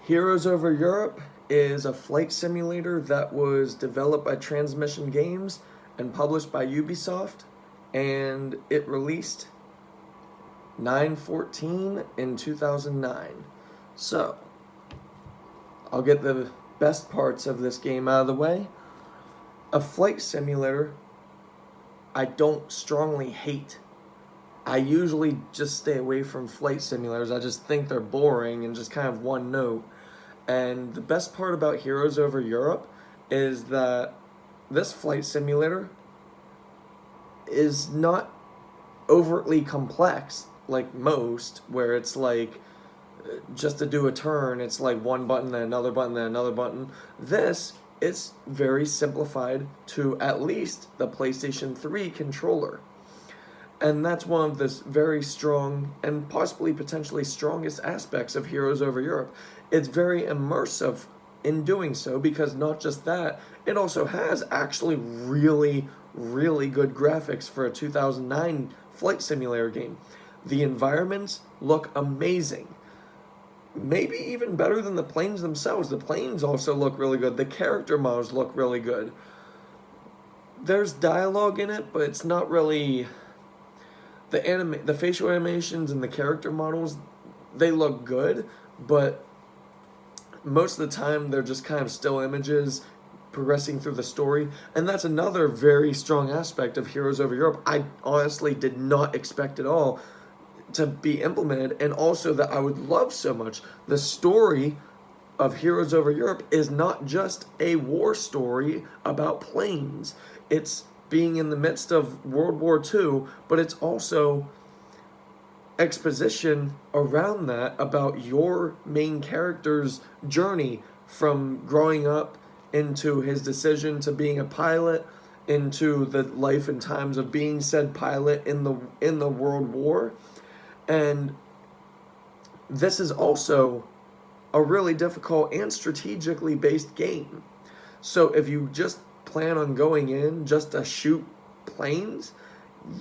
Heroes Over Europe is a flight simulator that was developed by Transmission Games and published by Ubisoft, and it released 9/14 in 2009. So, I'll get the best parts of this game out of the way. A flight simulator, I don't strongly hate. I usually just stay away from flight simulators. I just think they're boring and just kind of one note. And the best part about Heroes Over Europe is that this flight simulator is not overtly complex like most, where it's like just to do a turn, it's like one button, then another button, then another button. This, it's very simplified to at least the PlayStation 3 controller. And that's one of the very strong and possibly potentially strongest aspects of Heroes Over Europe. It's very immersive in doing so, because not just that, it also has actually really, really good graphics for a 2009 flight simulator game. The environments look amazing. Maybe even better than the planes themselves. The planes also look really good. The character models look really good. There's dialogue in it, but it's not really... The facial animations and the character models, they look good, but most of the time they're just kind of still images progressing through the story. And that's another very strong aspect of Heroes Over Europe. I honestly did not expect at all to be implemented, and also that I would love so much. The story of Heroes Over Europe is not just a war story about planes. It's being in the midst of World War II, but it's also exposition around that about your main character's journey from growing up into his decision to being a pilot, into the life and times of being said pilot in the World War. And this is also a really difficult and strategically based game. So if you just plan on going in just to shoot planes,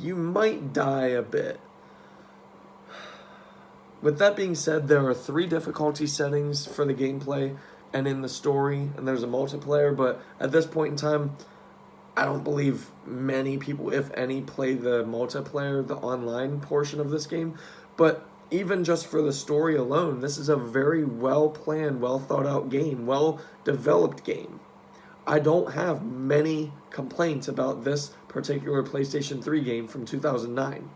you might die a bit. With that being said, there are 3 difficulty settings for the gameplay and in the story, and there's a multiplayer, but at this point in time, I don't believe many people, if any, play the multiplayer, the online portion of this game. But even just for the story alone, this is a very well-planned, well-thought-out game, well-developed game. I don't have many complaints about this particular PlayStation 3 game from 2009.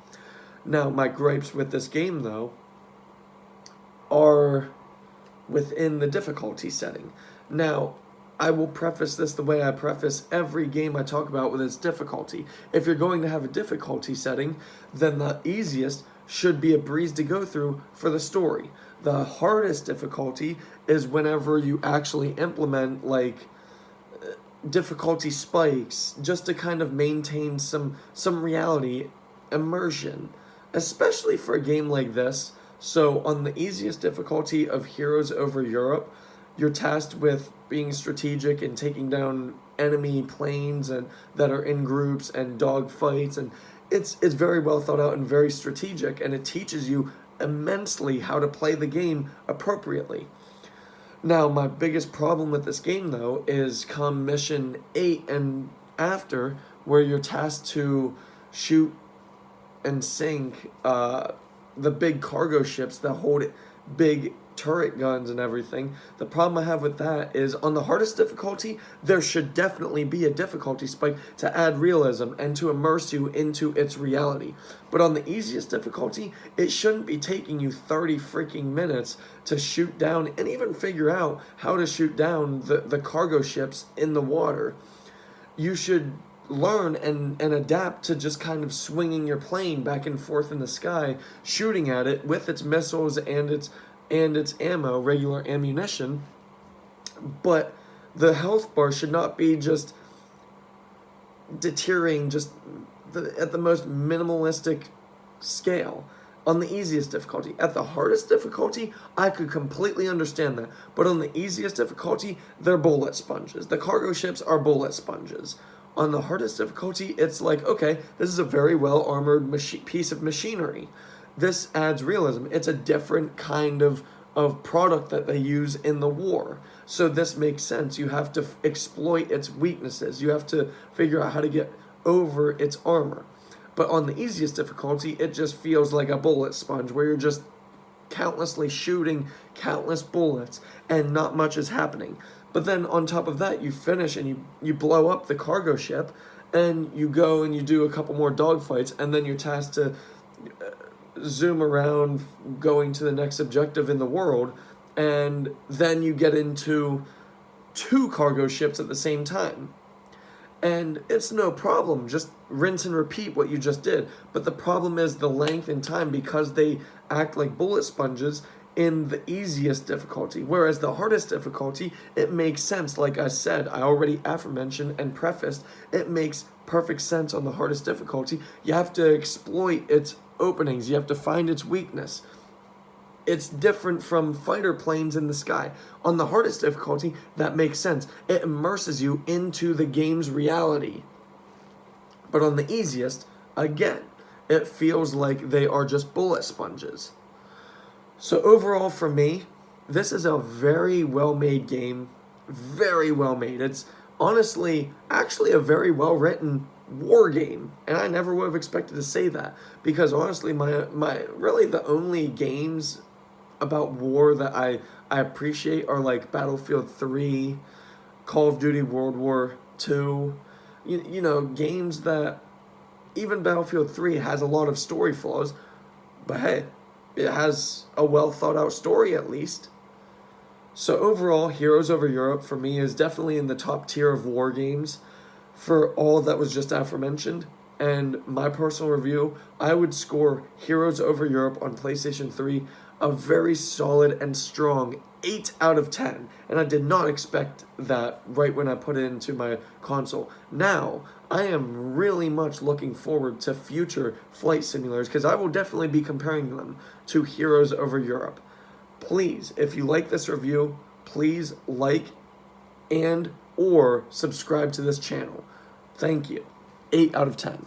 Now, my gripes with this game, though, are within the difficulty setting. Now, I will preface this the way I preface every game I talk about with its difficulty. If you're going to have a difficulty setting, then the easiest should be a breeze to go through for the story. The hardest difficulty is whenever you actually implement, like, difficulty spikes, just to kind of maintain some reality immersion, especially for a game like this. So on the easiest difficulty of Heroes Over Europe, you're tasked with being strategic and taking down enemy planes and that are in groups and dog fights, and it's very well thought out and very strategic, and it teaches you immensely how to play the game appropriately. Now, my biggest problem with this game, though, is come mission 8 and after, where you're tasked to shoot and sink the big cargo ships that hold big turret guns and everything. The problem I have with that is, on the hardest difficulty, there should definitely be a difficulty spike to add realism and to immerse you into its reality. But on the easiest difficulty, it shouldn't be taking you 30 freaking minutes to shoot down and even figure out how to shoot down the cargo ships in the water. You should learn and adapt to just kind of swinging your plane back and forth in the sky, shooting at it with its missiles and its ammo, regular ammunition. But the health bar should not be just deteriorating at the most minimalistic scale. On the easiest difficulty. At the hardest difficulty, I could completely understand that. But on the easiest difficulty, they're bullet sponges. The cargo ships are bullet sponges. On the hardest difficulty, it's like, okay, this is a very well-armored piece of machinery. This adds realism. It's a different kind of of product that they use in the war. So this makes sense. You have to exploit its weaknesses. You have to figure out how to get over its armor. But on the easiest difficulty, it just feels like a bullet sponge where you're just countlessly shooting countless bullets and not much is happening. But then on top of that, you finish and you blow up the cargo ship and you go and you do a couple more dogfights, and then you're tasked to zoom around going to the next objective in the world, and then you get into 2 cargo ships at the same time. And it's no problem, just rinse and repeat what you just did. But the problem is the length and time, because they act like bullet sponges in the easiest difficulty. Whereas the hardest difficulty, it makes sense. Like I said, I already aforementioned and prefaced, it makes perfect sense on the hardest difficulty. You have to exploit its openings. You have to find its weakness. It's different from fighter planes in the sky. On the hardest difficulty, that makes sense. It immerses you into the game's reality. But on the easiest, again, it feels like they are just bullet sponges. So overall for me, this is a very well-made game. Very well made. It's honestly actually a very well-written war game. And I never would have expected to say that. Because honestly, my really the only games about war that I appreciate are like Battlefield 3, Call of Duty World War II. You know, games that, even Battlefield 3 has a lot of story flaws, but hey, it has a well thought out story at least. So overall, Heroes Over Europe for me is definitely in the top tier of war games for all that was just aforementioned. And my personal review, I would score Heroes Over Europe on PlayStation 3 a very solid and strong 8 out of 10. And I did not expect that right when I put it into my console. Now, I am really much looking forward to future flight simulators, because I will definitely be comparing them to Heroes Over Europe. Please, if you like this review, please like and or subscribe to this channel. Thank you. 8 out of 10.